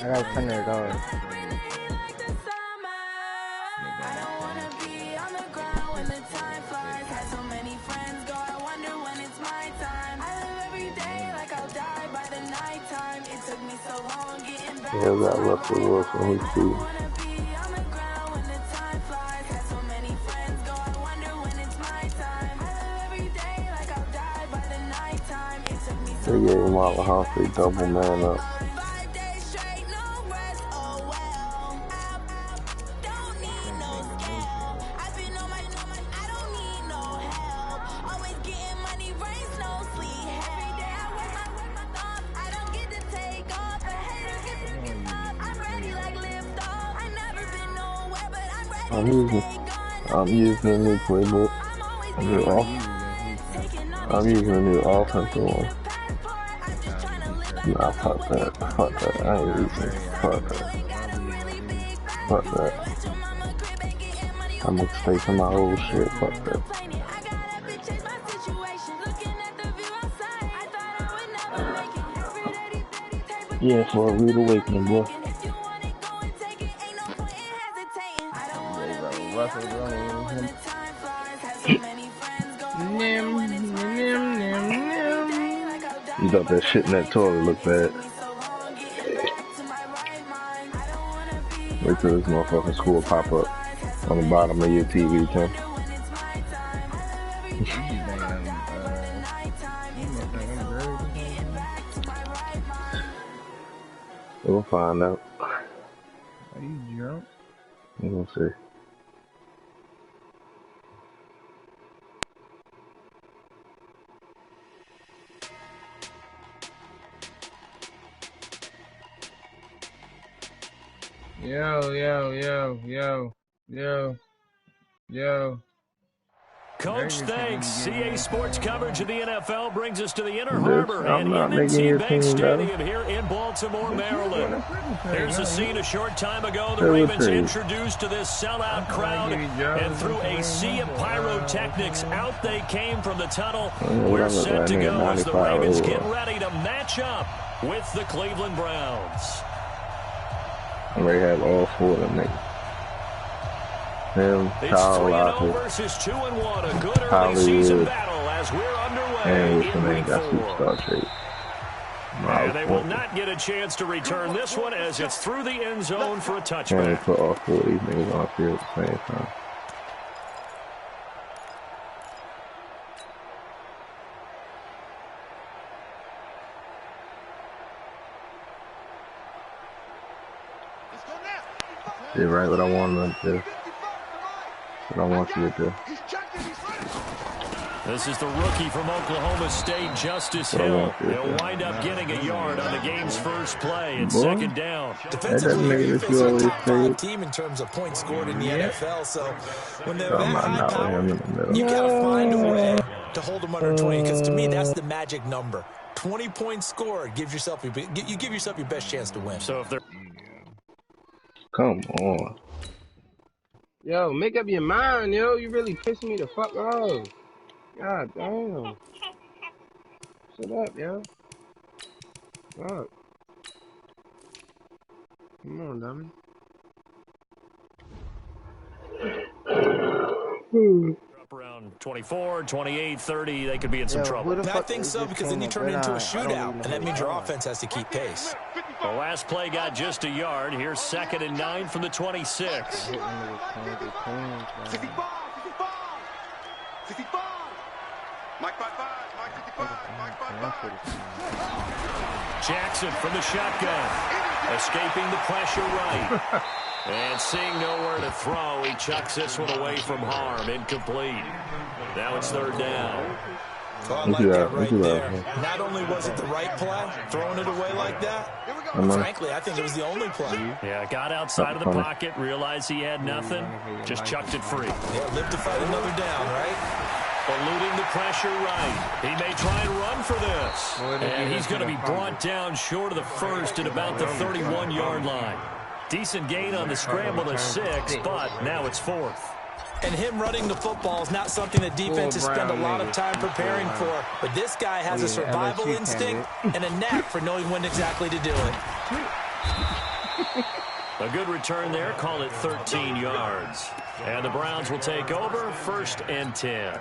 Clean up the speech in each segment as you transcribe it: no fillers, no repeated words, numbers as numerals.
I got $100. Yeah, that Russell Wilson, he's cheating. They gave him all the Humphrey double man up. I'm using a new playbook. I'm using a new offensive one. Nah, fuck that. Fuck that. I ain't using it. Fuck that. Fuck that. I'm gonna stay to my old shit. Fuck that. Yeah, for a rude awakening, boy. You thought that shit in that toilet looked bad. Wait till this motherfucking score pop up on the bottom of your TV, Tim. We'll find out. Are you drunk? We'll see. Yo. Coach, thanks. CA Sports coverage of the NFL brings us to the Inner Harbor and M&T Bank Stadium here in Baltimore, Maryland. Here's a scene a short time ago. The Ravens introduced to this sellout crowd, and through a sea of pyrotechnics, out they came from the tunnel. We're set to go as the Ravens get ready to match up with the Cleveland Browns. I already have all four of them niggas. Him, it's 3-0 versus 2-1. A good early season battle as we're underway and in week 4. And they will not get a chance to return this one as it's through the end zone for a touchback. And put all four of these niggas on the field at the same time. Did right what I wanted them to do. What I want you to do. This is the rookie from Oklahoma State, Justice Hill. He'll wind up getting a yard on the game's first play and second down. Defensively, you face a top 5 team in terms of points scored in the NFL, so when they're that high powered, you gotta find a way to hold them under 20, because to me, that's the magic number. 20 points scored gives yourself you give yourself your best chance to win. So if they're come on. Yo, make up your mind, yo. You really pissing me the fuck off. God damn. Shut up, yo. Fuck. Come on, dummy. up around 24, 28, 30, they could be in some trouble. And I think so, because then you turn it into a shootout, and that means your offense has to keep pace. The last play got just a yard. Here's 2nd and 9 from the 26. Jackson from the shotgun, escaping the pressure right. And seeing nowhere to throw, he chucks this one away from harm. Incomplete. Now it's 3rd down. So I like that right there. Not only was it the right play, throwing it away like that, but frankly, I think it was the only play. Yeah, got outside of the pocket, realized he had nothing, just chucked it free. Yeah, live to fight another down, right? Eluding the pressure right. He may try and run for this. And he's going to be brought down short of the first at about the 31-yard line. Decent gain on the scramble to 6, but now it's 4th. And him running the football is not something that defenses spend a lot of time preparing for. But this guy has a survival instinct and a knack for knowing when exactly to do it. A good return there. Call it 13 yards. And the Browns will take over 1st and 10.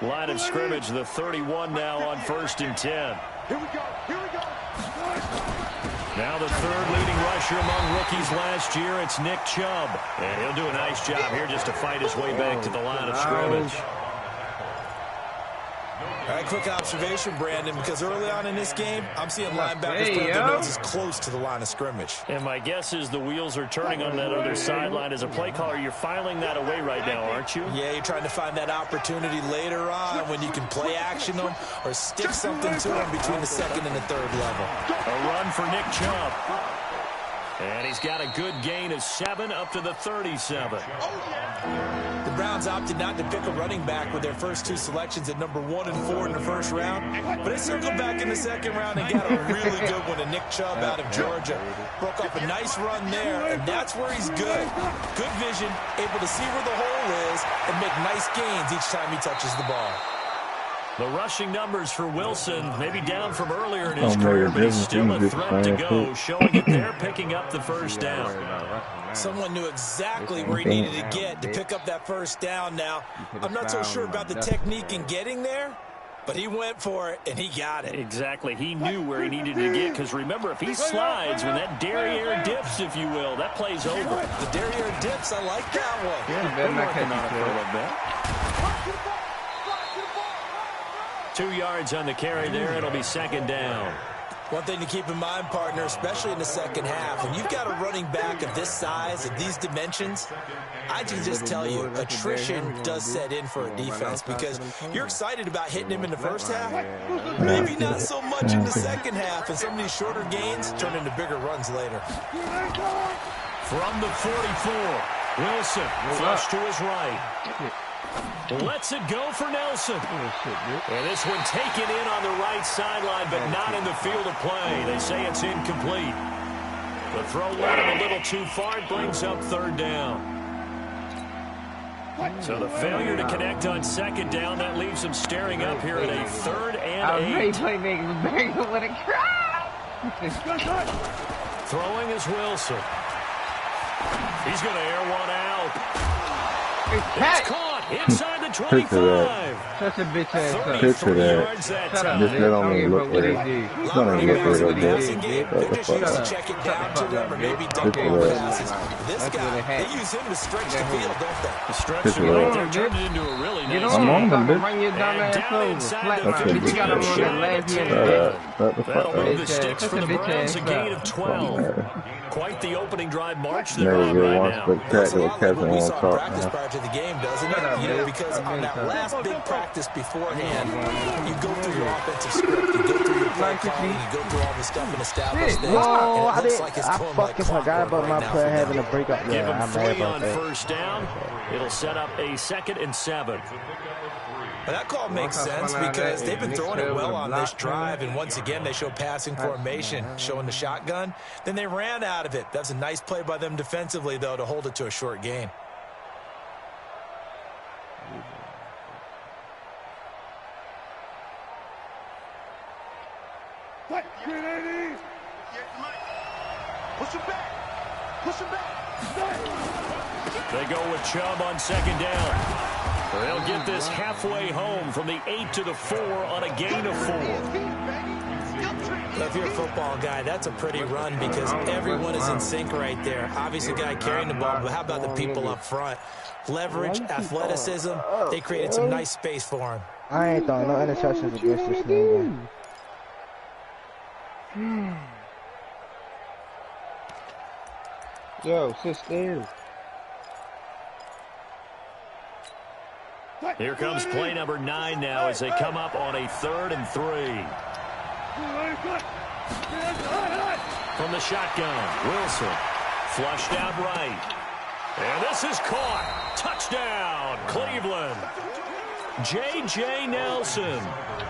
Line of scrimmage, the 31 now on 1st and 10. Here we go. Now the 3rd leading rusher among rookies last year, it's Nick Chubb. And he'll do a nice job here just to fight his way back to the line of scrimmage. All right, quick observation, Brandon, because early on in this game, I'm seeing linebackers put their noses close to the line of scrimmage. And my guess is the wheels are turning on that other sideline. As a play caller, you're filing that away right now, aren't you? Yeah, you're trying to find that opportunity later on when you can play action them or stick something to them between the 2nd and the 3rd level. A run for Nick Chubb. And he's got a good gain of 7 up to the 37. The Browns opted not to pick a running back with their first 2 selections at number 1 and 4 in the 1st round. But they circled back in the 2nd round and got a really good one to Nick Chubb out of Georgia. Broke up a nice run there, and that's where he's good. Good vision, able to see where the hole is, and make nice gains each time he touches the ball. The rushing numbers for Wilson, maybe down from earlier in his career, but he's still a threat to go, showing it there, picking up the 1st down. Someone knew exactly where he needed to get to pick up that 1st down now. I'm not so sure about the technique in getting there, but he went for it, and he got it. Exactly. He knew where he needed to get, because remember, if he slides, when that derriere dips, if you will, that play's over. The derriere dips, I like that one. Yeah, we're working on it for a little bit. 2 yards on the carry there. It'll be 2nd down. One thing to keep in mind, partner, especially in the 2nd half, when you've got a running back of this size, of these dimensions, I can just tell you, attrition does set in for a defense because you're excited about hitting him in the 1st half. Maybe not so much in the 2nd half, and some of these shorter gains turn into bigger runs later. From the 44, Wilson, flush to his right. Lets it go for Nelson. And this one taken in on the right sideline, but not in the field of play. They say it's incomplete. The throw led him a little too far. It brings up 3rd down. So the failure to connect on 2nd down, that leaves him staring up here at a 3rd and 8. Throwing is Wilson. He's going to air one out. It's caught inside the 25. Such a bitch ass. 33 yards that time. This guy don't even look good. He's not even look good over there. Check it down to them or maybe dump passes. This guy, they use him to stretch the field, don't they? The stretch the field there turned it into a really nice I'm on the bitch. Bring your dumb ass over. Flat That's bitch, you got him on that last minute. That'll move the sticks That's for a the bitch Browns, a ass gain of 12. Quite the opening drive march they're on Never right one now. spectacular catch What we on saw in top, practice man. prior to the game, doesn't it? You know, because on that last big practice beforehand, you go through your offensive script, you go through your play calling, you go through all the stuff and establish things. Whoa, And it looks like it's I going fucking like forgot about my player having a breakup. Give Yeah, him I'm mad 3 about on that. 1st down. It'll set up a 2nd and 7. But that call makes sense because they've been throwing it well on this drive, and once again they show passing formation, showing the shotgun. Then they ran out of it. That was a nice play by them defensively, though, to hold it to a short gain. Push him back. Push him back. They go with Chubb on 2nd down. They'll get this halfway home from the 8 to the 4 on a gain of 4. Well, if you're a football guy, that's a pretty run because everyone is in sync right there. Obviously, the guy carrying the ball, but how about the people up front? Leverage, athleticism, they created some nice space for him. I ain't throwing no interceptions against this nigga. Yo, sit still. Here comes play number 9 now as they come up on a 3rd and 3. From the shotgun, Wilson flushed out right. And this is caught. Touchdown, Cleveland. J.J. Nelson,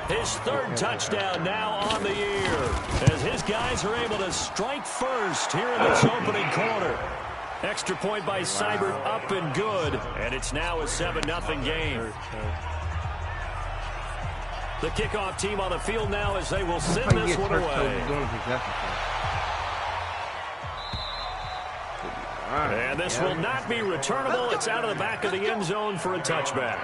his 3rd touchdown now on the year as his guys are able to strike first here in this opening quarter. Extra point by Seibert, up and good. And it's now a 7-0 game. The kickoff team on the field now as they will send this one away. And this will not be returnable. It's out of the back of the end zone for a touchback.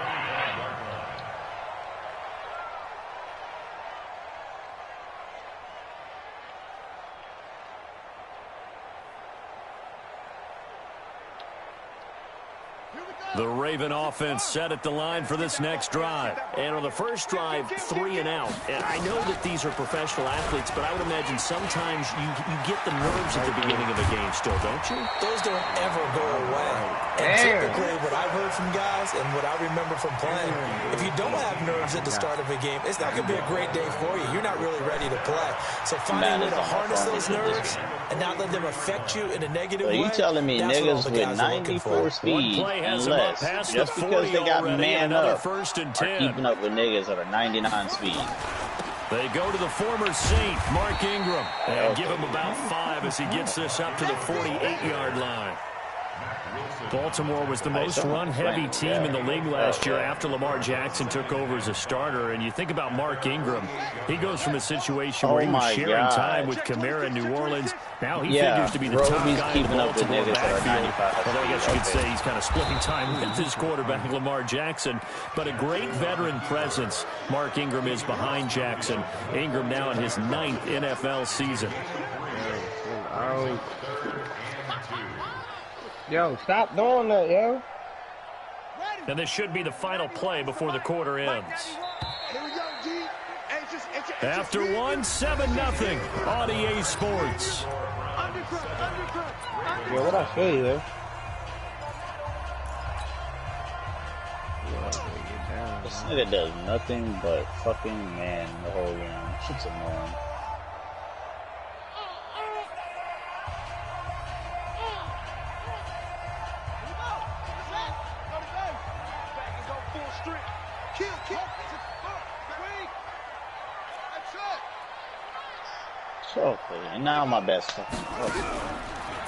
The Raven offense set at the line for this next drive. And on the first drive, 3 and out. And I know that these are professional athletes, but I would imagine sometimes you get the nerves at the beginning of a game still, don't you? Those don't ever go away. And typically what I've heard from guys and what I remember from playing, if you don't have nerves at the start of a game, it's not going to be a great day for you. You're not really ready to play. So finding a way to harness those nerves and not let them affect you in a negative way. So you telling me niggas with 94 speed and less, just because they got man up, are keeping up with niggas that are 99 speed? They go to the former Saint, Mark Ingram, and give him about 5 as he gets this up to the 48-yard line. Baltimore was the most run-heavy team in the league last year after Lamar Jackson took over as a starter. And you think about Mark Ingram, he goes from a situation where he was sharing time with Kamara in New Orleans. Now he figures to be the top guy in the Baltimore backfield. Although I guess you could say he's kind of splitting time with his quarterback, Lamar Jackson. But a great veteran presence. Mark Ingram is behind Jackson. Ingram now in his 9th NFL season. Yo, stop doing that, yo. And this should be the final play before the quarter ends. After 7-0 on EA Sports. Yo, what I say, yo? This nigga does nothing but fucking man the whole game. Shit's annoying. Okay, and now my best. Okay.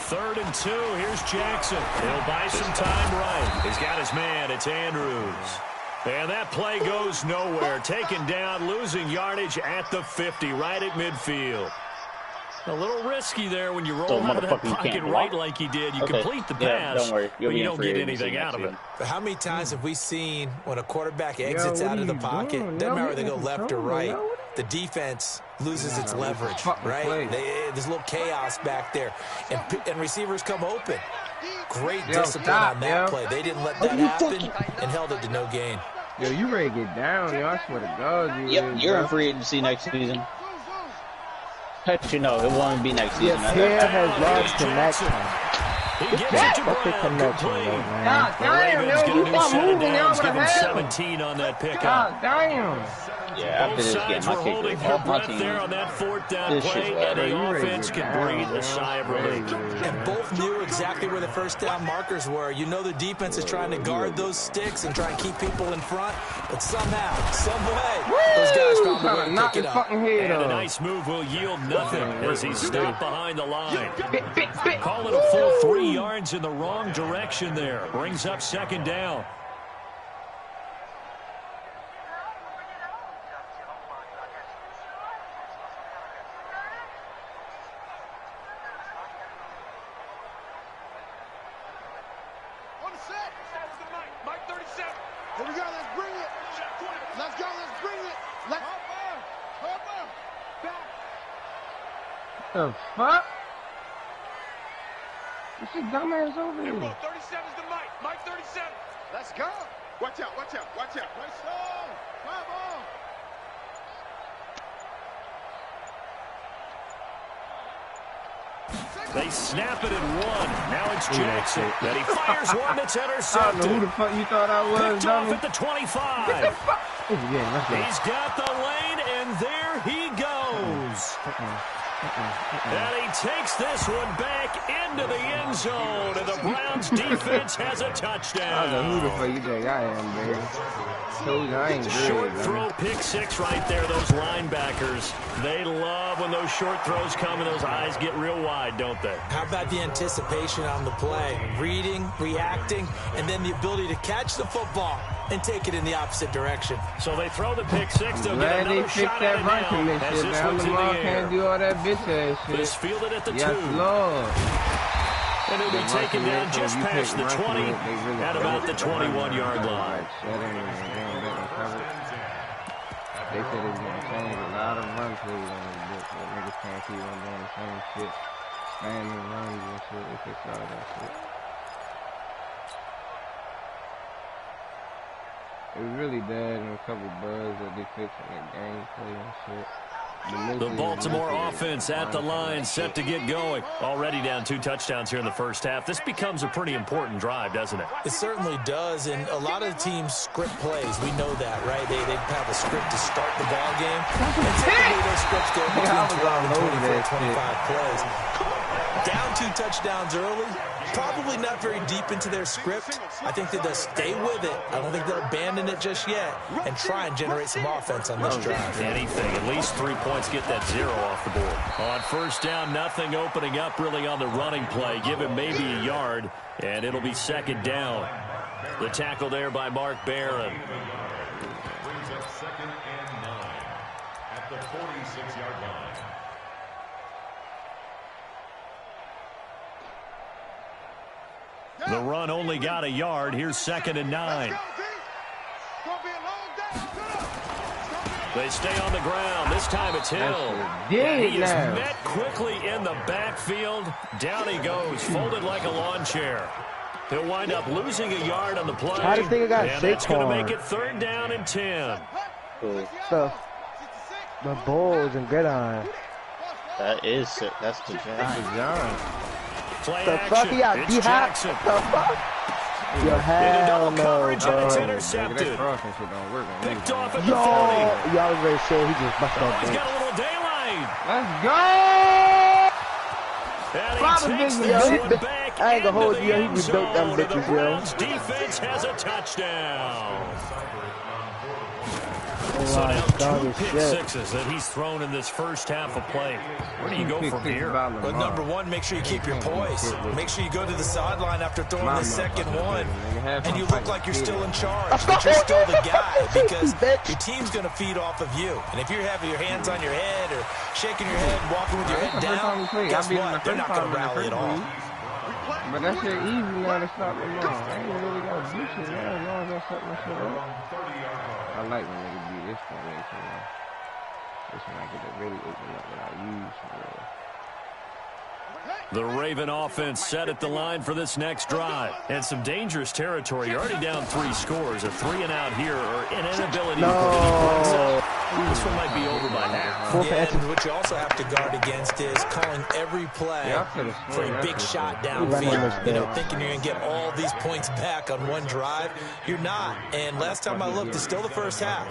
3rd and 2. Here's Jackson. He'll buy some time right. He's got his man. It's Andrews. And that play goes nowhere. Taken down, losing yardage at the 50, right at midfield. A little risky there when you roll out of that pocket right like he did. You complete the pass, don't worry. but you don't get anything out of it. But how many times have we seen when a quarterback exits out of the pocket, doesn't matter whether they go left or right, the defense loses its leverage, right? There's a little chaos back there, and receivers come open. Great discipline on that play. They didn't let that happen and held it to no gain. Yo, you ready to get down, yo. I swear to God. You're in free agency next season. You know, it won't be next season. Pierre has lost connection. What's the connection, man? God damn, yo, you stop moving, yo. What the hell? 17 on that pickup. God damn. Yeah, after this game, my kicker, my team, there on that 4th down play, and the offense can breathe a sigh of relief. And both knew exactly where the first down markers were. You know the defense is trying to guard those sticks and try and keep people in front, but somehow, some way, those guys found a way to pick it up. And a nice move will yield nothing as he's stopped behind the line. Call it a full 3 yards in the wrong direction there. Brings up 2nd down. Here we go, let's bring it. Let's go, let's bring it. Let's the fuck? This is dumbass over here. 37 is the Mike. Mike 37. Let's go. Watch out, watch out, watch out. Let's go. Come on. They snap it at 1. Now it's Jackson. And he fires one that's intercepted. I don't know who the fuck you thought I was. Picked off at the 25. Get the fuck. Oh, yeah, let's go. He's got the lane, and there he goes. And he takes this one back into the end zone, and the Browns defense has a touchdown. Who the fuck you think I am, baby? Short throw, pick six right there. Those linebackers, they love when those short throws come and those eyes get real wide, don't they? How about the anticipation on the play? Reading, reacting, and then the ability to catch the football and take it in the opposite direction. So they throw the pick six. They'll get another shot at it now. As this one's in the air. Can't do all that bitch ass shit. It's fielded at the 2. Yes, Lord. And it'll be taken down just past the 20 at about the 21-yard line. They said it was going to change a lot of run plays on this book, but niggas can't keep on doing the same shit. Standing runs and shit. They fix all that shit. It was really bad and a couple bugs that they fixed in the gameplay and shit. The Baltimore offense at the line, set to get going. Already down 2 touchdowns here in the first half. This becomes a pretty important drive, doesn't it? It certainly does, and a lot of the teams script plays. We know that, right? They have a script to start the ball game. And typically those scripts go between 12 and 24, 25 plays. Down 2 touchdowns early, probably not very deep into their script. I think that they'll stay with it. I don't think they'll abandon it just yet and try and generate some offense on this drive. Anything, at least 3 points, get that 0 off the board. On first down, nothing opening up really on the running play. Give him maybe a yard, and it'll be second down. The tackle there by Mark Barron. Brings up 2nd and 9 at the 46-yard line. The run only got a yard. Here's 2nd and 9. They stay on the ground. This time it's Hill. He is met quickly in the backfield. Down he goes, folded like a lawn chair. He'll wind up losing a yard on the play. I just think I got and that's going to make it 3rd down and 10. The Bulls and Gridiron. That's the Giants. Play The fuck he got it's Jackson. Yo, hell no, coverage, and it's bro. intercepted. Picked off at the 40. Y'all was very sure he just busted that He's bitch. got a little daylight. Let's go! And he takes this one back I ain't gonna hold into you. the He end was dope them zone, and the bitches, yo. Browns defense has a touchdown. So now 2 pick sixes that he's thrown in this first half of play. Where do you go from here? Well, number one, make sure you keep your poise. Make sure you go to the sideline after throwing the second one, and you look like you're still in charge, but you're still the guy because your team's going to feed off of you. And if you're having your hands on your head or shaking your head, walking with your head down, guess what? They're not going to rally at all. But that shit easy now to stop them all. I ain't really got to do shit now as long as I set my shit up. I like when niggas do this formation, man. This one I get to really open up what I use for real. The Raven offense set at the line for this next drive. And some dangerous territory. You're already down 3 scores. A 3-and-out here or an inability to put any points up. This one might be over by half. Yeah, and what you also have to guard against is calling every play for a big shot downfield. You know, thinking you're going to get all these points back on one drive. You're not. And last time I looked, it's still the first half.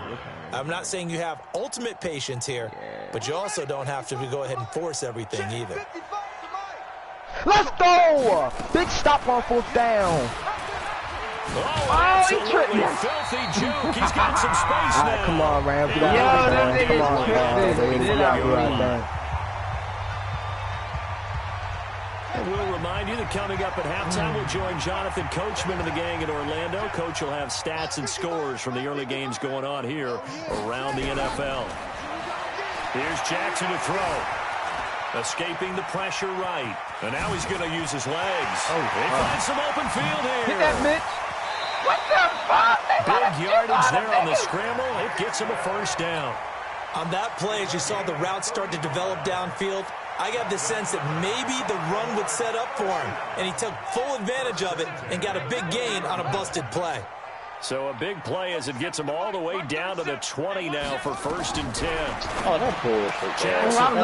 I'm not saying you have ultimate patience here, but you also don't have to go ahead and force everything either. Let's go! Big stop on 4th down. He tripped me. Filthy juke. He's got some space now. Come on, Rams. Come on, And we'll remind you that coming up at halftime, we'll join Jonathan Coachman and the gang in Orlando. Coach will have stats and scores from the early games going on here around the NFL. Here's Jackson to throw. Escaping the pressure right. And now he's going to use his legs. He finds some open field here. Hit that bitch. What the fuck? Big yardage there on the scramble. It gets him a 1st down. On that play, as you saw the route start to develop downfield, I got the sense that maybe the run would set up for him. And he took full advantage of it and got a big gain on a busted play. So a big play as it gets him all the way down to the 20 now for 1st and 10. Oh, that's bullshit. Jackson,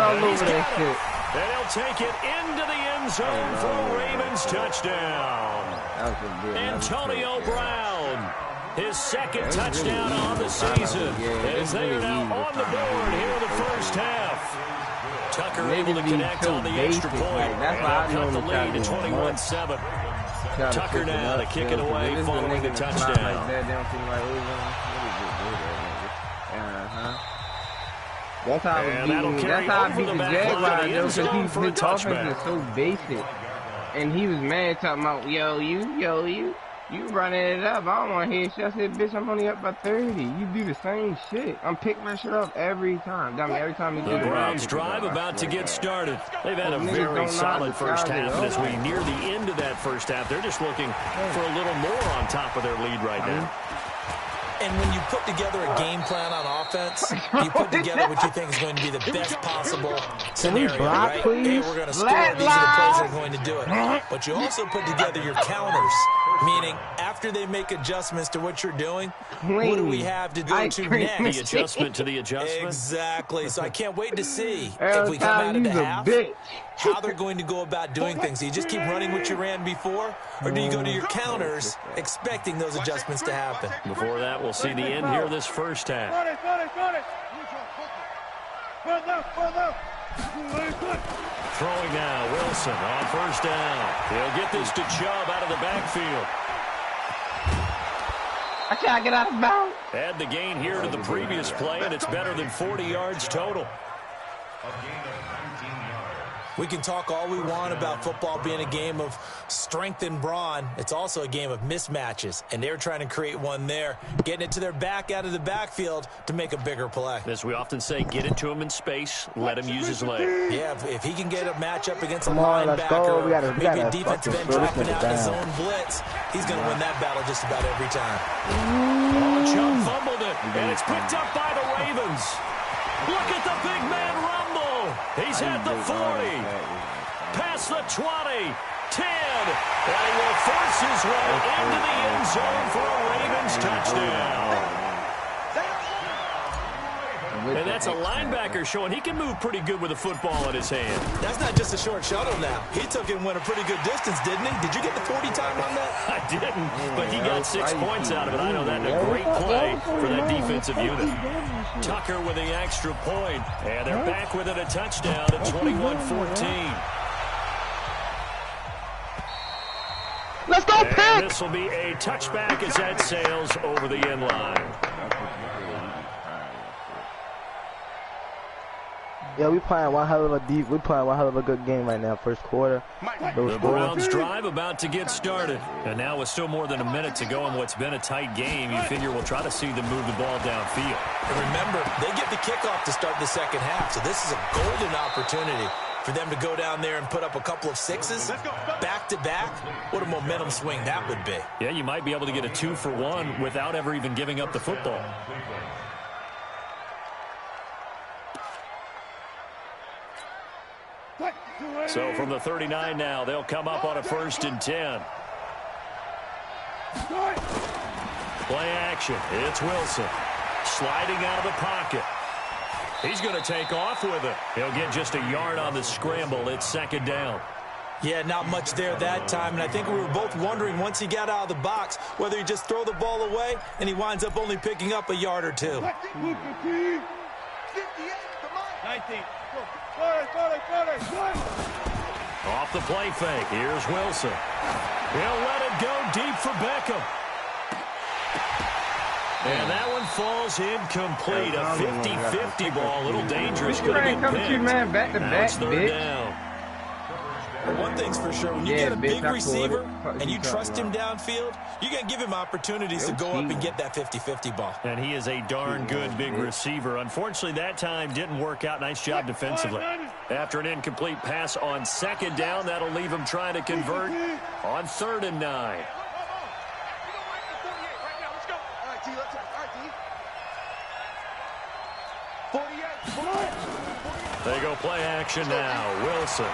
and he'll take it into the end zone for a Ravens touchdown. Antonio Brown, his 2nd touchdown on the season. As they are now on the board here in the first half. Tucker able to connect on the extra point. That's why I know the lead to 21-7. Tucker now to kick it away following the touchdown. That's how I beat the Jaguars, because his offense is so basic. And he was mad talking about, you running it up. I don't want to hear shit. I said, bitch, I'm only up by 30. You do the same shit. I'm picking my shit up every time. I mean, every time you do the Browns drive about to get started. They've had a very solid first half. And as we near the end of that first half, they're just looking for a little more on top of their lead right now. And when you put together a game plan on offense, you put together what you think is going to be the best possible scenario, right? Hey, we're going to score. These are the plays that are going to do it. But you also put together your counters, meaning after they make adjustments to what you're doing, what do we have to do to next? The adjustment to the adjustment. Exactly. So I can't wait to see if we come out of the half, how they're going to go about doing things. Do you just keep running what you ran before, or do you go to your counters expecting those adjustments to happen? Before that, we'll see the end here of this first half. Throwing now, Wilson on first down. He'll get this to Chubb out of the backfield. I can't get out of bounds. Add the gain here to the previous play, and it's better than 40 yards total. We can talk all we want about football being a game of strength and brawn. It's also a game of mismatches, and they're trying to create one there, getting it to their back out of the backfield to make a bigger play. As we often say, get it to him in space, let him use his leg. Yeah, if he can get a matchup against a linebacker, maybe a defensive end dropping out in his own blitz, he's going to win that battle just about every time. Oh, Chubb fumbled it, and it's picked up by the Ravens. Look at the big man rumble. He's at the 40, past the 20, 10, and he will force his way into the end zone for a Ravens touchdown. And that's a linebacker showing he can move pretty good with a football in his hand. That's not just a short shuttle now. He took it and went a pretty good distance, didn't he? Did you get the 40 time on that? I didn't, but he got 6 points out of it. I know that a great play for that defensive unit. Tucker with the extra point, and they're back with it, a touchdown at 21-14. Let's go, Pick! This will be a touchback as that sails over the end line. Yeah, we playing one hell of a good game right now, first quarter. The Browns drive about to get started. And now with still more than a minute to go in what's been a tight game, you figure we'll try to see them move the ball downfield. And remember, they get the kickoff to start the second half, so this is a golden opportunity for them to go down there and put up a couple of sixes back-to-back. What a momentum swing that would be. Yeah, you might be able to get a 2-for-1 without ever even giving up the football. So from the 39 now, they'll come up on a 1st and 10. Play action. It's Wilson. Sliding out of the pocket. He's going to take off with it. He'll get just a yard on the scramble. It's 2nd down. Yeah, not much there that time, and I think we were both wondering once he got out of the box whether he just throw the ball away, and he winds up only picking up a yard or two. 19. Off the play fake. Here's Wilson. He'll let it go deep for Beckham. And that one falls incomplete. A 50-50 ball. A little dangerous. Could have been picked. Now it's 3rd down. One thing's for sure, when you get a big receiver and you trust him downfield, you're going to give him opportunities to go up and get that 50-50 ball. And he is a darn good big receiver. Unfortunately, that time didn't work out. Nice job defensively. After an incomplete pass on 2nd down, that'll leave him trying to convert on 3rd and 9. They go play action now. Wilson.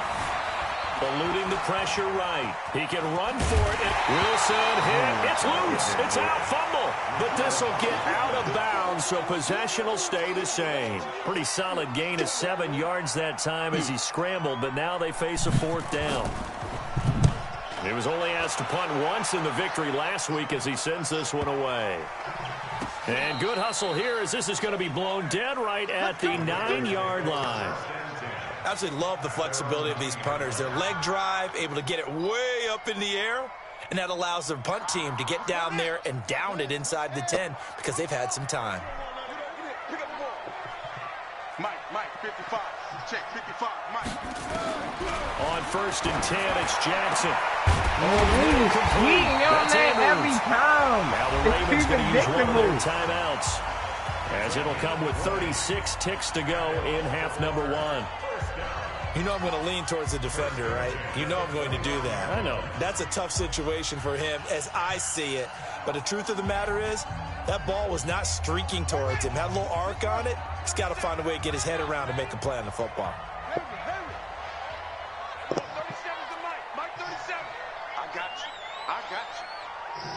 Eluding the pressure right. He can run for it. Wilson hit. It's loose. It's out. Fumble. But this will get out of bounds, so possession will stay the same. Pretty solid gain of 7 yards that time as he scrambled, but now they face a 4th down. He was only asked to punt once in the victory last week as he sends this one away. And good hustle here as this is going to be blown dead right at the 9-yard line. Absolutely love the flexibility of these punters. Their leg drive, able to get it way up in the air, and that allows their punt team to get down there and down it inside the 10 because they've had some time. Mike, 55. Check, 55, Mike. On 1st and 10, it's Jackson. He's cheating on that every time. Now the Ravens going to use one of their timeouts, as it'll come with 36 ticks to go in half number 1. You know I'm going to lean towards the defender, right? You know I'm going to do that. I know. That's a tough situation for him as I see it. But the truth of the matter is, that ball was not streaking towards him. Had a little arc on it. He's got to find a way to get his head around and make a play on the football. 37's the Mike. Mike 37. I got you.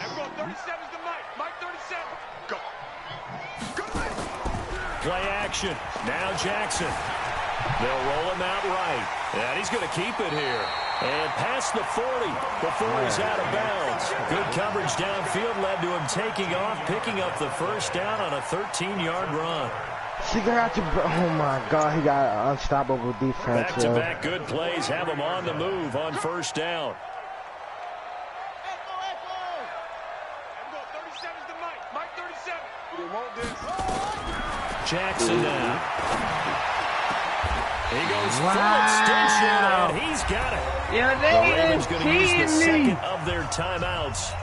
Everyone, 37's the Mike. Mike 37. Go. Play action. Now Jackson. They'll roll him out right. And he's going to keep it here. And past the 40 before he's out of bounds. Good coverage downfield led to him taking off, picking up the first down on a 13-yard run. Oh my God, he got an unstoppable defense. Back-to-back good plays have him on the move on first down. 37's the Mike. Mike 37. We want this. Jackson now. He goes full extension, and he's got it. Yeah, the Ravens going to use the second of their timeouts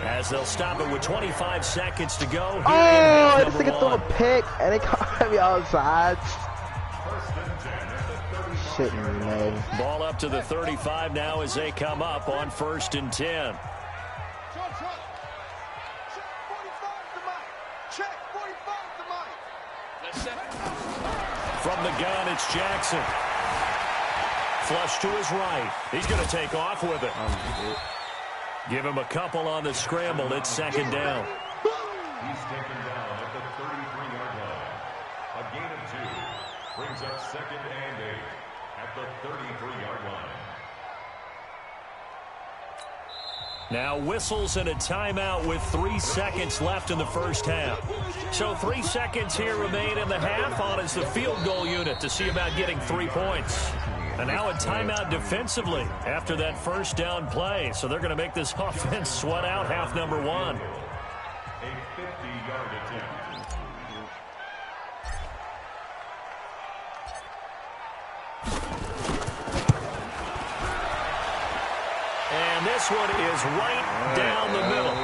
as they'll stop it with 25 seconds to go. Oh, this nigga threw a pick, and they caught me outside. Shit, man. Ball up to the 35 now as they come up on 1st and 10. From the gun, it's Jackson. Flush to his right. He's going to take off with it. Give him a couple on the scramble. It's second down. He's taken down at the 33-yard line. A gain of 2 brings up 2nd and 8 at the 33-yard line. Now whistles and a timeout with 3 seconds left in the first half. So 3 seconds here remain in the half on as the field goal unit to see about getting 3 points. And now a timeout defensively after that first down play. So they're going to make this offense sweat out half number 1. A 50-yard attempt. And this one is right down the middle.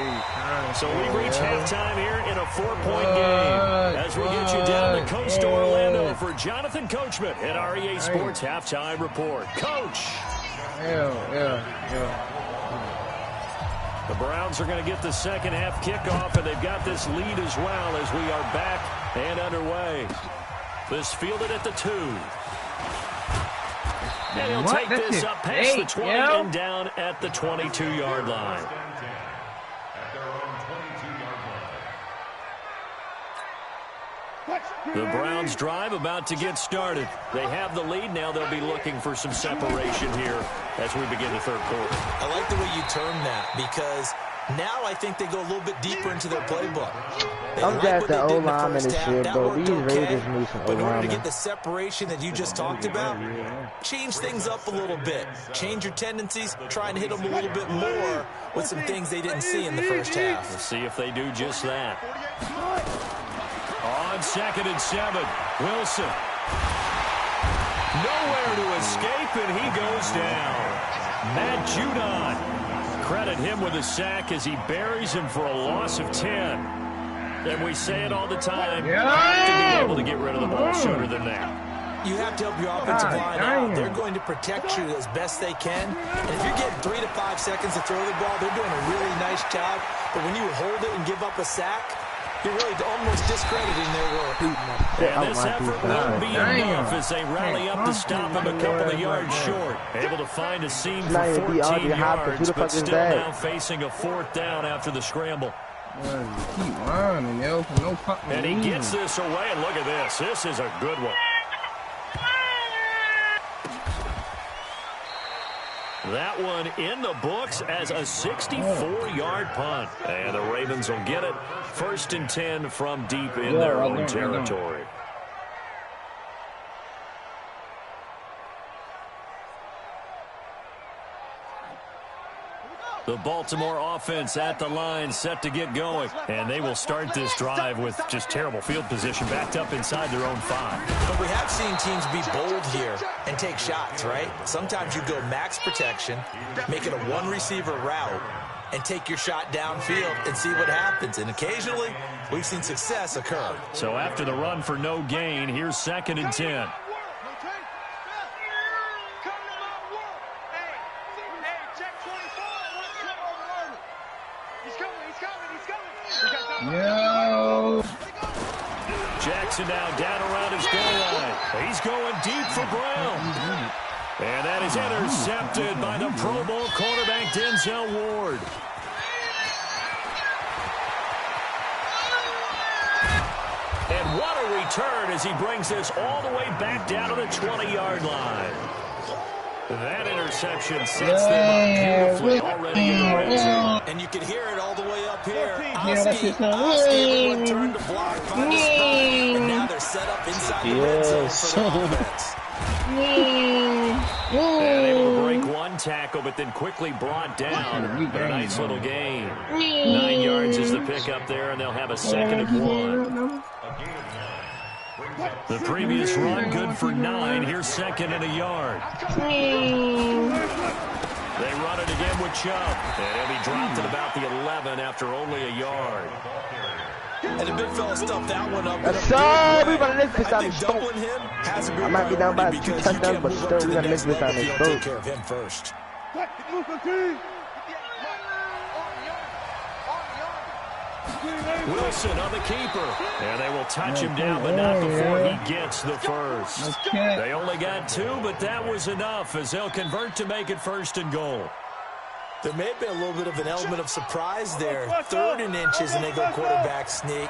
So we reach halftime here in a 4-point game as we get you down to Coast to Orlando for Jonathan Coachman at REA Sports Halftime Report. Coach! The Browns are going to get the second half kickoff, and they've got this lead as well as we are back and underway. This fielded at the 2. And he'll take this up past the 20 and down at the 22-yard line. The Browns drive about to get started. They have the lead. Now they'll be looking for some separation here as we begin the third quarter. I like the way you term that because now I think they go a little bit deeper into their playbook. I'm glad the O-line and shit, but these Raiders need some But in order O-line. to get the separation that you just talked about, change things up a little bit. Change your tendencies, try and hit them a little bit more with some things they didn't see in the first half. We'll see if they do just that. On 2nd and 7, Wilson. Nowhere to escape, and he goes down. Matt Judon. Credit him with a sack as he buries him for a loss of 10. And we say it all the time, you have to be able to get rid of the ball sooner than that. You have to help your offensive line out. They're going to protect you as best they can. And if you're getting 3 to 5 seconds to throw the ball, they're doing a really nice job. But when you hold it and give up a sack, you're really almost discrediting their work. And this effort won't be enough as they rally up to stop him a couple of yards short. Able to find a seam for 14 yards, but still now facing a 4th down after the scramble. Keep running, yo, for no fucking And he gets this away, and look at this. This is a good one. That one in the books as a 64-yard punt. And the Ravens will get it. 1st and 10 from deep in their own territory. The Baltimore offense at the line, set to get going. And they will start this drive with just terrible field position, backed up inside their own 5. But we have seen teams be bold here and take shots, right? Sometimes you go max protection, make it a one-receiver route, and take your shot downfield and see what happens. And occasionally, we've seen success occur. So after the run for no gain, here's 2nd and 10. Yo. Jackson now down around his goal line. He's going deep for Brown. And that is intercepted by the Pro Bowl quarterback Denzel Ward. And what a return as he brings this all the way back down to the 20-yard line. That interception sets them up beautifully already in the red zone. And you can hear it all the way up here. Oski turned to block, found a spot, and now they're set up inside the red zone for the offense. And able to break one tackle, but then quickly brought down. A nice little gain. 9 yards is the pickup there, and they'll have a 2nd and 1. The previous run, good for 9. Here's 2nd and a yard. They run it again with Chubb. And he'll be dropped at about the 11 after only a yard. And the big fella stuffed that one up. Yes, sir. We gonna make this down the doubling him has to be I might be down by 2 touchdowns, but still we gotta make this down the take care of him first. Wilson on the keeper. And they will touch him down, but not before he gets the first. They only got 2, but that was enough as they'll convert to make it 1st and goal. There may have been a little bit of an element of surprise there. 3rd and inches, and they go quarterback sneak.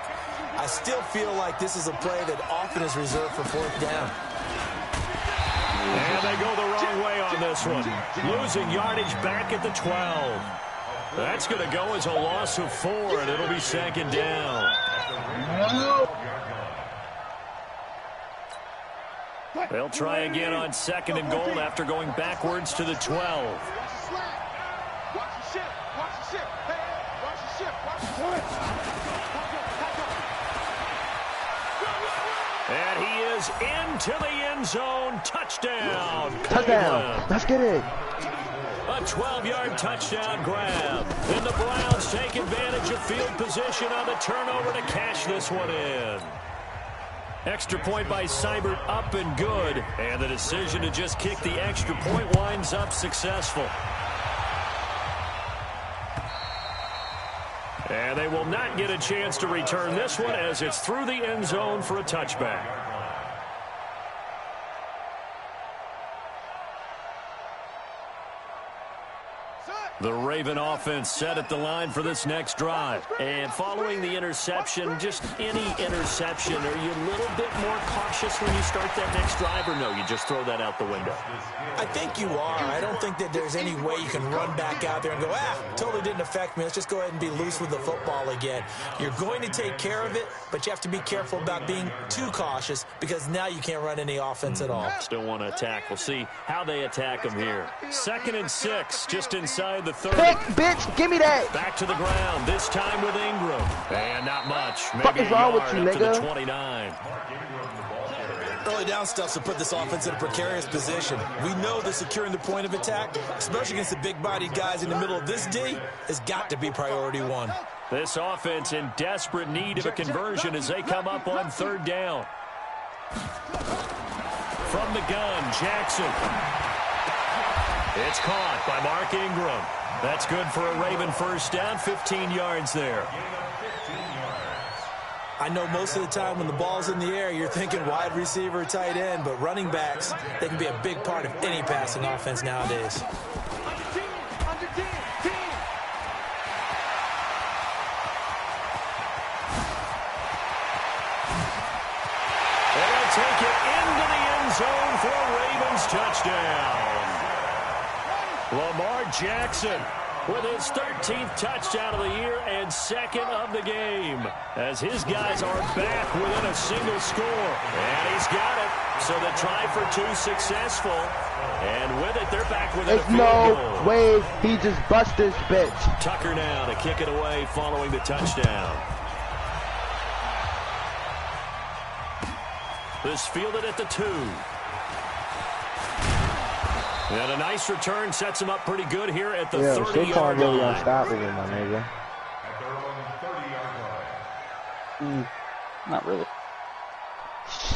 I still feel like this is a play that often is reserved for 4th down. And they go the wrong way on this one. Losing yardage back at the 12. That's going to go as a loss of 4, and it'll be 2nd down. They'll try again on 2nd and goal after going backwards to the 12. And he is into the end zone. Touchdown. Touchdown. Let's get it. A 12-yard touchdown grab. And the Browns take advantage of field position on the turnover to cash this one in. Extra point by Seibert up and good. And the decision to just kick the extra point winds up successful. And they will not get a chance to return this one as it's through the end zone for a touchback. The Raven offense set at the line for this next drive. And following the interception, just any interception, are you a little bit more cautious when you start that next drive, or no, you just throw that out the window? I think you are. I don't think that there's any way you can run back out there and go, totally didn't affect me. Let's just go ahead and be loose with the football again. You're going to take care of it, but you have to be careful about being too cautious because now you can't run any offense at all. Still want to attack. We'll see how they attack them here. 2nd and 6, just inside the 30. Pick, bitch, give me that. Back to the ground, this time with Ingram. And not much. What is wrong with you, nigga? To the 29. Early down stuff to put this offense in a precarious position. We know that securing the point of attack, especially against the big-bodied guys in the middle of this D, has got to be priority 1. This offense in desperate need of a conversion as they come up on 3rd down. From the gun, Jackson. It's caught by Mark Ingram. That's good for a Raven 1st down, 15 yards there. I know most of the time when the ball's in the air, you're thinking wide receiver, tight end, but running backs, they can be a big part of any passing offense nowadays. And they'll take it into the end zone for a Ravens touchdown. Lamar Jackson with his 13th touchdown of the year and second of the game, as his guys are back within a single score. And he's got it. So the try for two successful. And with it, they're back within a field goal. No way he just busted this bitch. Tucker now to kick it away following the touchdown. This fielded at the 2. And a nice return sets him up pretty good here at the 30-yard really line. unstoppable, my nigga. Not really.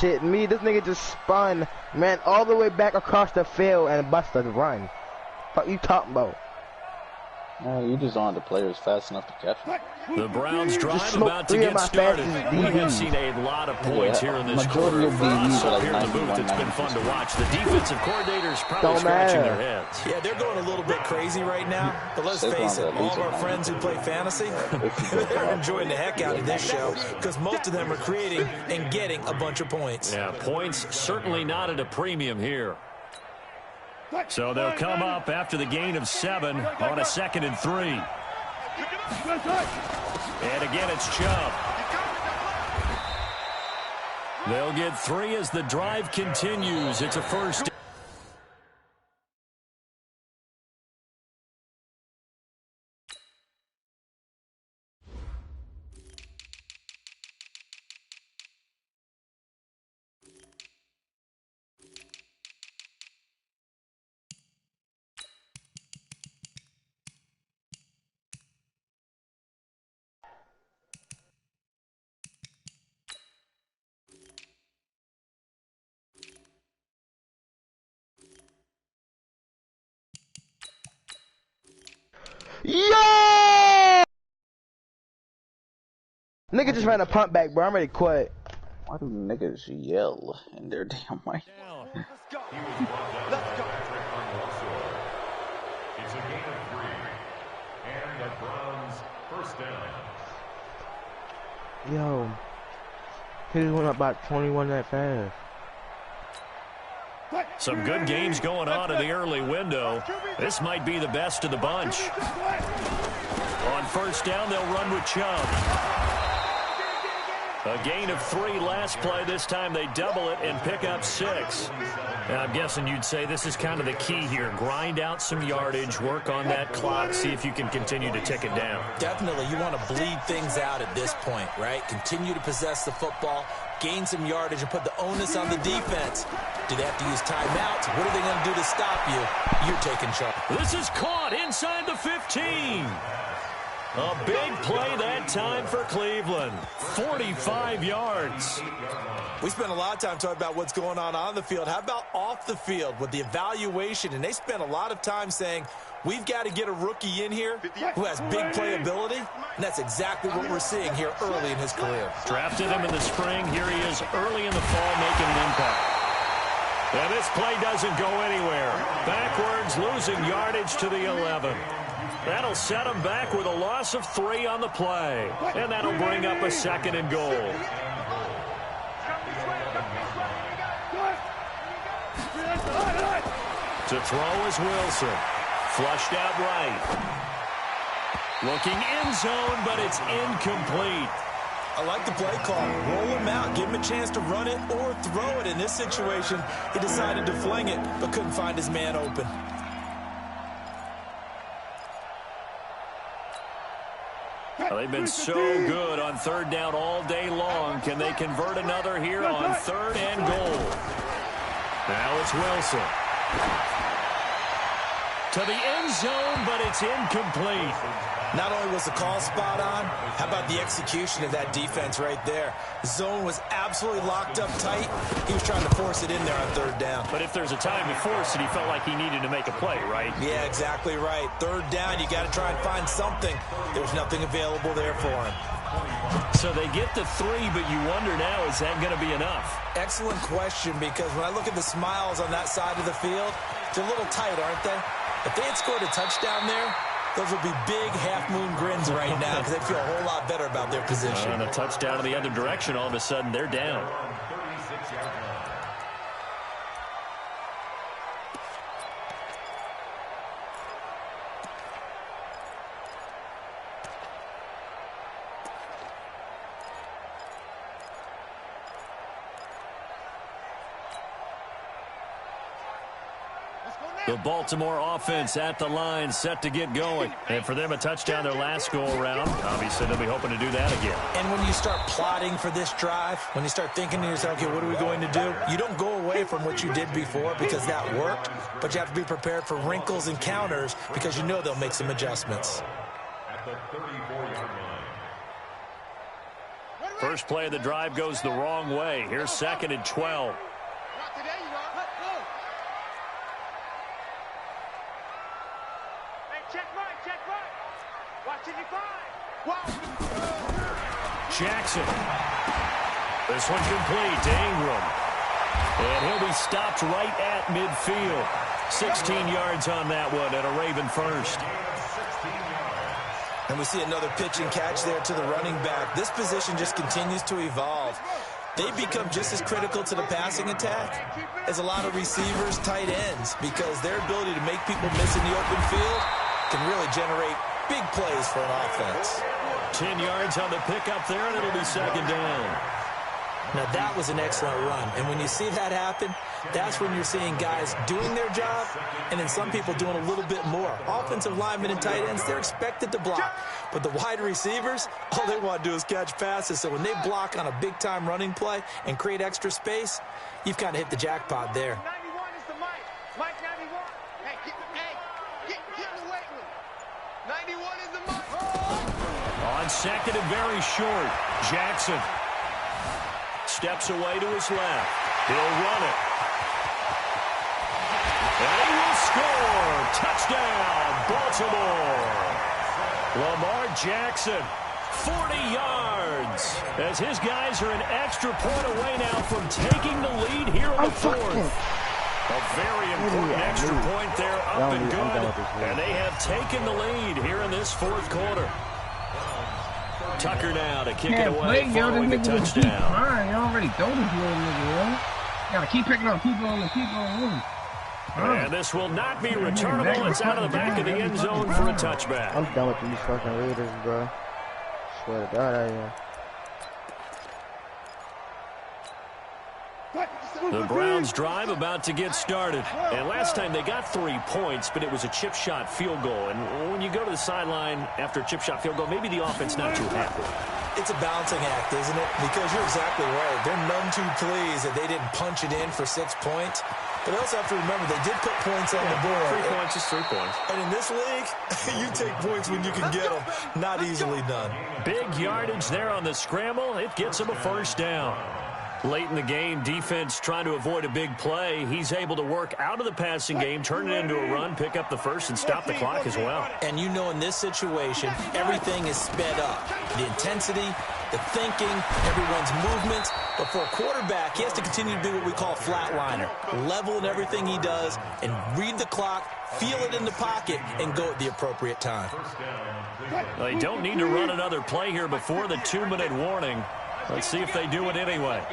Shit, me, this nigga just spun, man, all the way back across the field and busted the run. What you talking about? You just don't have the players fast enough to catch them. The Browns drive about to get started. We have seen a lot of points here in this quarter. For us up here in the booth, it's been fun to watch. The defensive coordinators probably scratching their heads. Yeah, they're going a little bit crazy right now. But let's face it, all of our friends who play fantasy, they're enjoying the heck out of this show because most of them are creating and getting a bunch of points. Yeah, points certainly not at a premium here. So they'll come up after the gain of 7 on a 2nd and 3. And again, it's Chubb. They'll get 3 as the drive continues. It's a first. Yo! Nigga just ran a punt back, bro. I'm ready to quit. Why do niggas yell in their damn mic? Let's go. Let's go. It's a gain of 3. And the Browns first down. Yo. He just went up about 21 that fast. Some good games going on in the early window. This might be the best of the bunch. On first down, they'll run with Chubb. A gain of 3 last play. This time they double it and pick up 6. Now, I'm guessing you'd say this is kind of the key here. Grind out some yardage, work on that clock, see if you can continue to tick it down. Definitely, you want to bleed things out at this point, right? Continue to possess the football, gain some yardage, and put the onus on the defense. Do they have to use timeouts? What are they going to do to stop you? You're taking charge. This is caught inside the 15. A big play that time for Cleveland. 45 yards. We spent a lot of time talking about what's going on the field. How about off the field with the evaluation? And they spent a lot of time saying, we've got to get a rookie in here who has big playability. And that's exactly what we're seeing here early in his career. Drafted him in the spring. Here he is early in the fall making an impact. And this play doesn't go anywhere. Backwards, losing yardage to the 11. That'll set him back with a loss of 3 on the play. And that'll bring up a 2nd and goal. To throw is Wilson. Flushed out right. Looking end zone, but it's incomplete. I like the play call. Roll him out. Give him a chance to run it or throw it. In this situation, he decided to fling it, but couldn't find his man open. Well, they've been so good on 3rd down all day long. Can they convert another here on 3rd and goal? Now it's Wilson. To the end zone, but it's incomplete. Not only was the call spot on, how about the execution of that defense right there? The zone was absolutely locked up tight. He was trying to force it in there on 3rd down. But if there's a time to force it, he felt like he needed to make a play, right? Yeah, exactly right. 3rd down, you got to try and find something. There was nothing available there for him. So they get the 3, but you wonder now, is that going to be enough? Excellent question, because when I look at the smiles on that side of the field, they're a little tight, aren't they? If they had scored a touchdown there, those would be big half-moon grins right now because they feel a whole lot better about their position. And a touchdown in the other direction, all of a sudden they're down. The Baltimore offense at the line, set to get going. And for them, a touchdown their last go-around. Obviously, they'll be hoping to do that again. And when you start plotting for this drive, when you start thinking to yourself, okay, what are we going to do? You don't go away from what you did before because that worked, but you have to be prepared for wrinkles and counters because you know they'll make some adjustments. At the 34-yard line. First play of the drive goes the wrong way. Here's 2nd and 12. Jackson. This one's complete to Ingram. And he'll be stopped right at midfield. 16 yards on that one and a Raven first. And we see another pitch and catch there to the running back. This position just continues to evolve. They become just as critical to the passing attack as a lot of receivers, tight ends, because their ability to make people miss in the open field can really generate big plays for an offense. 10 yards on the pickup there, and it'll be 2nd down. Now, that was an excellent run. And when you see that happen, that's when you're seeing guys doing their job and then some people doing a little bit more. Offensive linemen and tight ends, they're expected to block. But the wide receivers, all they want to do is catch passes. So when they block on a big-time running play and create extra space, you've kind of hit the jackpot there. 91 is the Mike. Mike 91. Hey, get in the weight room. 91 is the Mike. On 2nd and very short, Jackson steps away to his left. He'll run it. And he will score. Touchdown, Baltimore. Lamar Jackson, 40 yards. As his guys are an extra point away now from taking the lead here in the 4th. A very important extra point there, up and good. And they have taken the lead here in this 4th quarter. Tucker now to kick it away following the touchdown. You already throw this little nigga, yo. Gotta keep picking up, keep going, keep going. And this will not be returnable. It's out of the back of the end zone for a touchback. I'm done with these fucking Raiders, bro. Swear to God, I am. The Browns drive about to get started. And last time they got 3 points, but it was a chip shot field goal. And when you go to the sideline after a chip shot field goal, maybe the offense not too happy. It's a balancing act, isn't it? Because you're exactly right. They're none too pleased that they didn't punch it in for 6 points. But they also have to remember they did put points on the board. 3 points is 3 points. And in this league, you take points when you can get them. Not easily done. Big yardage there on the scramble. It gets him a first down. Late in the game, defense trying to avoid a big play. He's able to work out of the passing game, turn it into a run, pick up the first, and stop the clock as well. And you know in this situation, everything is sped up. The intensity, the thinking, everyone's movements. But for a quarterback, he has to continue to do what we call flatliner. Level in everything he does and read the clock, feel it in the pocket, and go at the appropriate time. They don't need to run another play here before the 2-minute warning. Let's see if they do it anyway.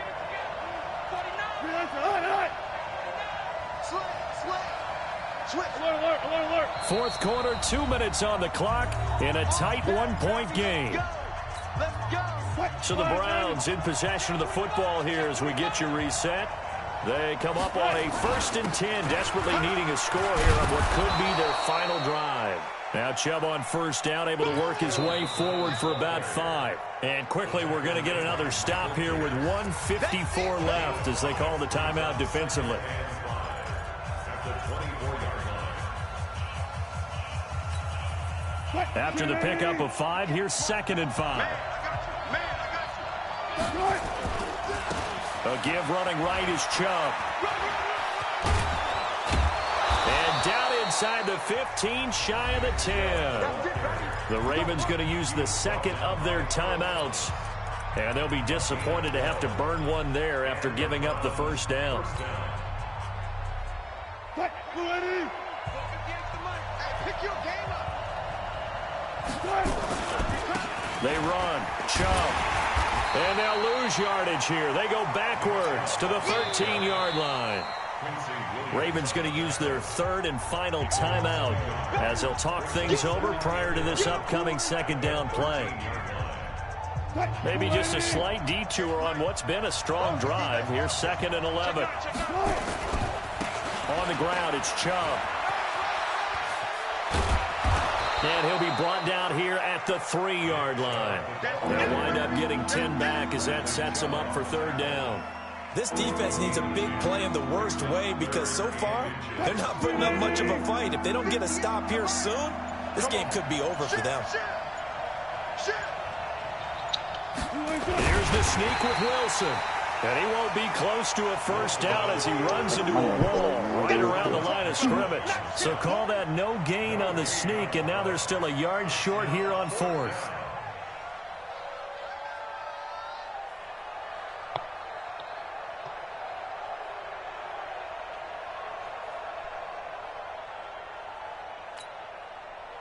Fourth quarter, 2 minutes on the clock in a tight 1-point game. So the Browns in possession of the football here as we get you reset. They come up on a 1st and 10, desperately needing a score here on what could be their final drive. Now Chubb on first down, able to work his way forward for about 5. And quickly we're going to get another stop here with 1:54 left as they call the timeout defensively. After the pickup of 5, here's 2nd and 5. A give running right is Chubb. And down inside the 15, shy of the 10. The Ravens going to use the 2nd of their timeouts. And they'll be disappointed to have to burn one there after giving up the first down. They run. Chubb. And they'll lose yardage here. They go backwards to the 13-yard line. Ravens going to use their 3rd and final timeout as they'll talk things over prior to this upcoming 2nd down play. Maybe just a slight detour on what's been a strong drive. Here's 2nd and 11. On the ground, it's Chubb. And he'll be brought down here at the 3-yard line. They'll wind up getting 10 back as that sets them up for 3rd down. This defense needs a big play in the worst way because so far, they're not putting up much of a fight. If they don't get a stop here soon, this game could be over for them. Here's the sneak with Wilson. And he won't be close to a 1st down as he runs into a wall right around the line of scrimmage. So call that no gain on the sneak, and now they're still a yard short here on 4th.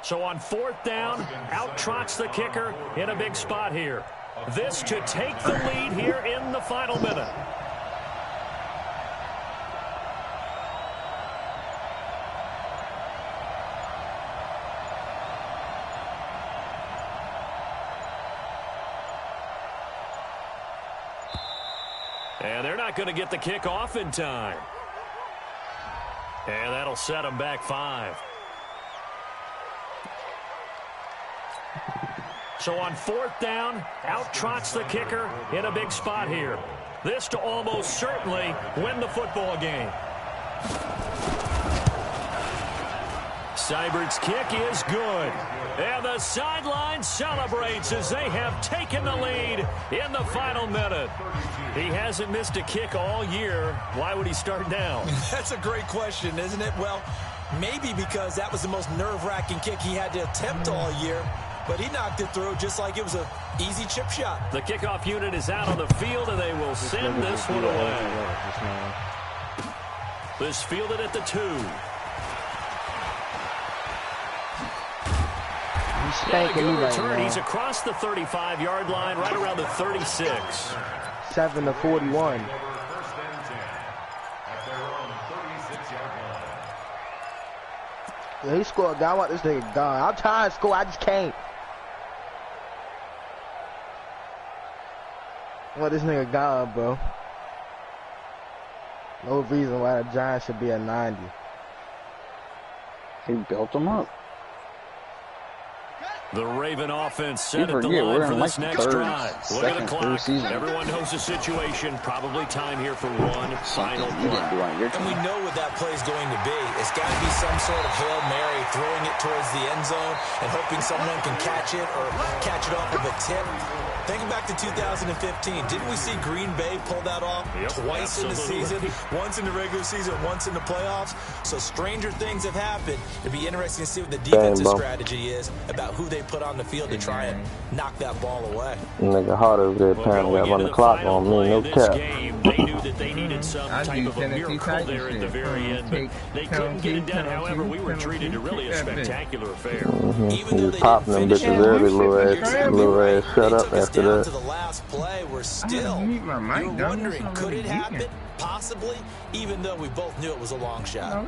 So on 4th down, out trots the kicker in a big spot here. This to take the lead here in the final minute. And they're not going to get the kick off in time. And that'll set them back 5. So on 4th down, out trots the kicker in a big spot here. This to almost certainly win the football game. Seibert's kick is good. And the sideline celebrates as they have taken the lead in the final minute. He hasn't missed a kick all year. Why would he start now? That's a great question, isn't it? Well, maybe because that was the most nerve-wracking kick he had to attempt all year. But he knocked it through just like it was an easy chip shot. The kickoff unit is out on the field, and they will send this one away. This fielded at the 2. He's across the 35-yard line, right around the 36. 7-41. Yeah, he scored. I want this nigga gone. I'm trying to score. I just can't. I want this nigga gone, bro. No reason why the Giants should be at 90. He built them up. The Raven offense set at the line for this next drive. Look at the clock. Everyone knows the situation. Probably time here for one final play. And we know what that play is going to be. It's got to be some sort of Hail Mary, throwing it towards the end zone and hoping someone can catch it or catch it off of a tip. Thinking back to 2015, didn't we see Green Bay pull that off twice in the season? Once in the regular season, once in the playoffs. So stranger things have happened. It'd be interesting to see what the defensive strategy is about who they put on the field to try and knock that ball away. Nigga harder good time got run the clock on me, no cap. They knew that they needed some type of a miracle there at the very end, but they couldn't get it done. However, we were treated to really a spectacular affair. He was popping them bitches early, little ass shut up after down that. to the last play, we're still you're wondering, could it happen? Possibly, even though we both knew it was a long shot.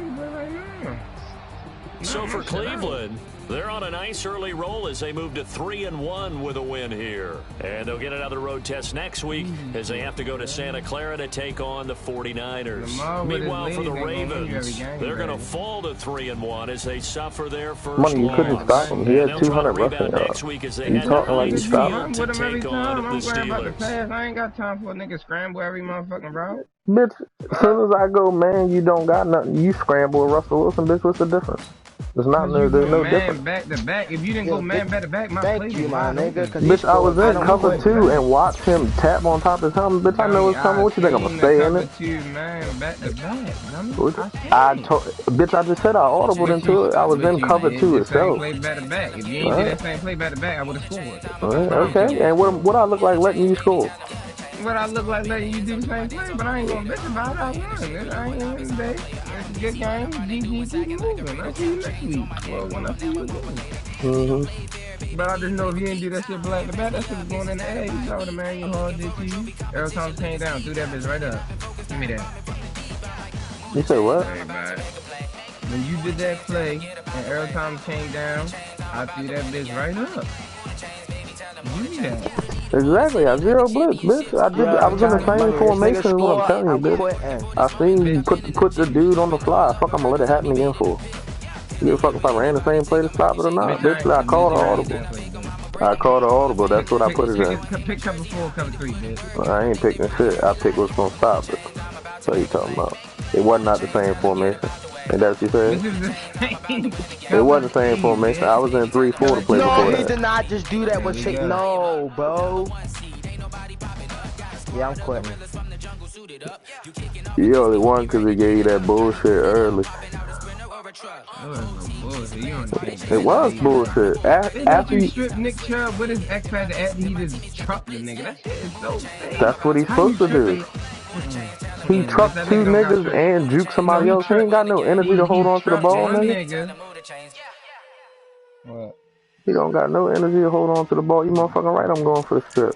So for Cleveland, they're on a nice early roll as they move to 3-1 with a win here. And they'll get another road test next week as they have to go to Santa Clara to take on the 49ers. Meanwhile, for the Ravens, they're going to fall to 3-1 as they suffer their first Money, you couldn't stop him. He had 200 rushing yards. You talking like you stopped to take on the Steelers. I ain't got time for a nigga scramble every motherfucking route. Bitch, as soon as I go, man, you don't got nothing. You scramble with Russell Wilson, bitch, what's the difference? There's no difference. Back to back. If you didn't go man back to back, my thank you, my nigga. Bitch, I was in cover 2 and watched him tap on top of his helmet. Bitch, I know it's coming. What you think? I'm gonna stay in it? Bitch, I just said I audibled into it. I was in cover 2 itself. Play back to back. If you ain't do that same play back to back, I would have scored. Okay, and what I look like letting you score? What I look like letting you do the same thing, but I ain't gonna bitch about it. I won. I ain't gonna today. It's a good game. GG, keep moving. I'll see you next week. Well, when I see you again. But I just know if you didn't do that shit black to back, that shit was going in the air. You saw the man, you hard did to you. Every time it came down, threw that bitch right up. Give me that. You said what? When you did that play, and every time it came down, I threw that bitch right up. Give me that. Exactly, I zero blitz, bitch. I was in the same formation as what I'm telling you, bitch. I seen you put the dude on the fly. Fuck, I'm gonna let it happen again for. Give a fuck if I ran the same play to stop it or not. Bitch, I called an audible. I called an audible. That's what I put it in. Pick cover 4, cover 3, bitch. I ain't picking shit. I picked what's gonna stop it. What you talking about? It wasn't not the same formation. Ain't that what you said? It wasn't the same formation. I was in 3-4 to play before that. No, he did not just do that with shit. No, bro. Yeah, I'm quitting. You only won because he gave you that bullshit early. It was bullshit. After you strip Nick Chubb with his X Factor after he just trucked the nigga. That shit is so fake. That's what he's supposed to do. He trucked 2 niggas and juked somebody else. He ain't got no energy to hold on to the ball, nigga. What? He don't got no energy to hold on to the ball. You motherfucking right, I'm going for the strip.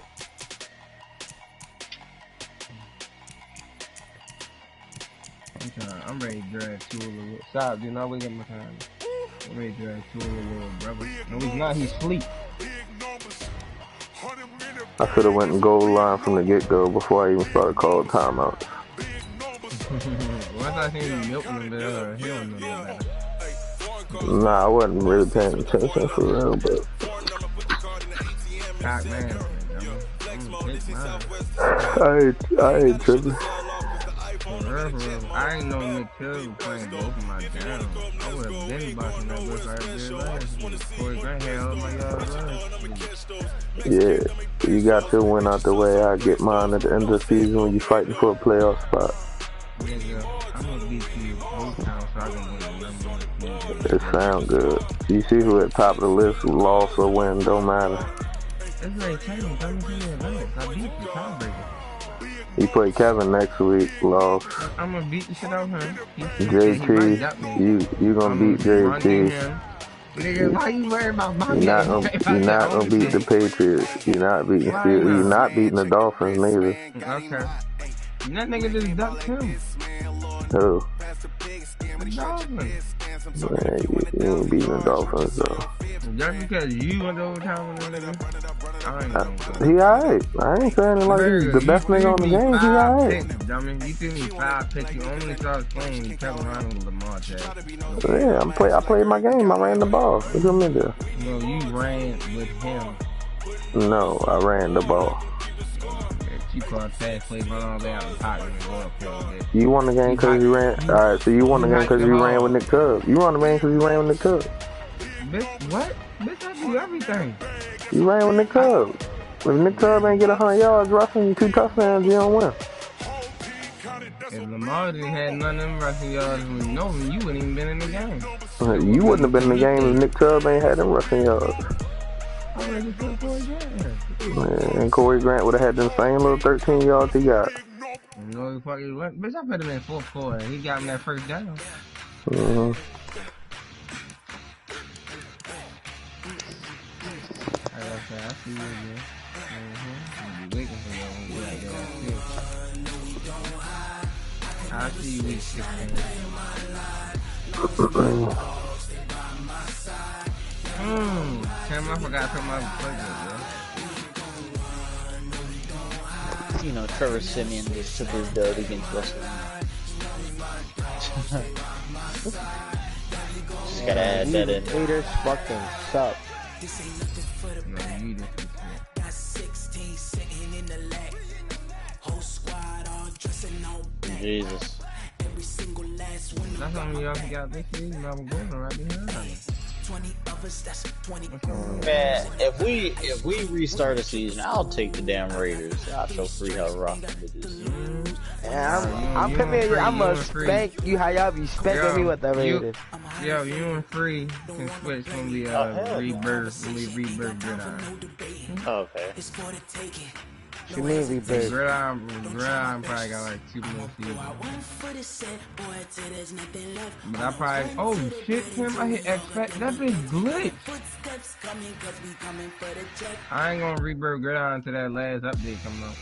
I'm ready to drag Tua a little. Stop, dude. Not waiting my time. I'm ready to drag Tua a little, brother. No, he's not. He's asleep. I should have went and goal line from the get-go before I even started calling timeout. Well, I thought he was milking him, but he don't know no better. Nah, I wasn't really paying attention for real, but... Cock man. I ain't tripping. I ain't know Nick Chubb was playing both of my downs. I would have been boxing that bitch like I did last week. Corey Grant had all my yards last week. Yeah, you got your win out the way. I get mine at the end of the season when you fighting for a playoff spot. Nigga, I'm gonna beat you both times so I can win. It sound good. You see who at top of the list, loss or win, don't matter. It's like Kevin, don't give me advice. I beat you, tiebreaker. You play Kevin next week, loss. I'm gonna beat the shit out of him. JT, you gonna beat JT. Nigga, why you worried about my You're not gonna beat the Patriots. You're not beating the Dolphins neither. Okay. That nigga just ducked him. Who? The Dolphins. Man, you ain't beating the Dolphins though. Just because you went overtime with the nigga, I ain't he alright. I ain't saying like he's the best nigga on the game. He alright. Dummy, you threw me 5 picks. You only started playing. You kept running with Lamar Jackson. Yeah, I played my game. I ran the ball. What you want me to do? No, you ran with him. No, I ran the ball. You caught fast play, run all the way out the pocket and go up there. You won the game because you ran. Alright, so you won the game because you ran with Nick Chubb. You won the game because you ran with Nick Chubb. Bitch, what? Bitch, I do everything. You ran with Nick Chubb. If Nick Chubb ain't get 100 yards rushing, 2 touchdowns, you don't win. If Lamar didn't have none of them rushing yards with Nolan, you wouldn't even been in the game. You wouldn't have been in the game if Nick Chubb ain't had them rushing yards. And Corey Grant would have had them same little 13 yards he got. No, he fucking went. Bitch, I put him in 4th quarter. He got him that first down. I see you, man. You be waiting for you when you like that. I see you week 16. Tim, I forgot to put my plate up, bro. You know, Trevor Siemian just took his dub against Russell. Just gotta add that in. Haters fucking suck. No, you just Jesus. That's how many y'all got this season. I'm going right behind me. Man, if we restart a season, I'll take the damn Raiders. I'll show free how rough it is. Yeah, I'm gonna spank you how y'all be spanking me with the Raiders. Yo, you and Free can switch when we rebirth Gridiron. Okay. What you mean rebirth? Gridiron probably got like 2 more seasons. But I probably, oh shit, Tim, I hit expect that bitch glitch. I ain't gonna rebirth Gridiron until that last update come out.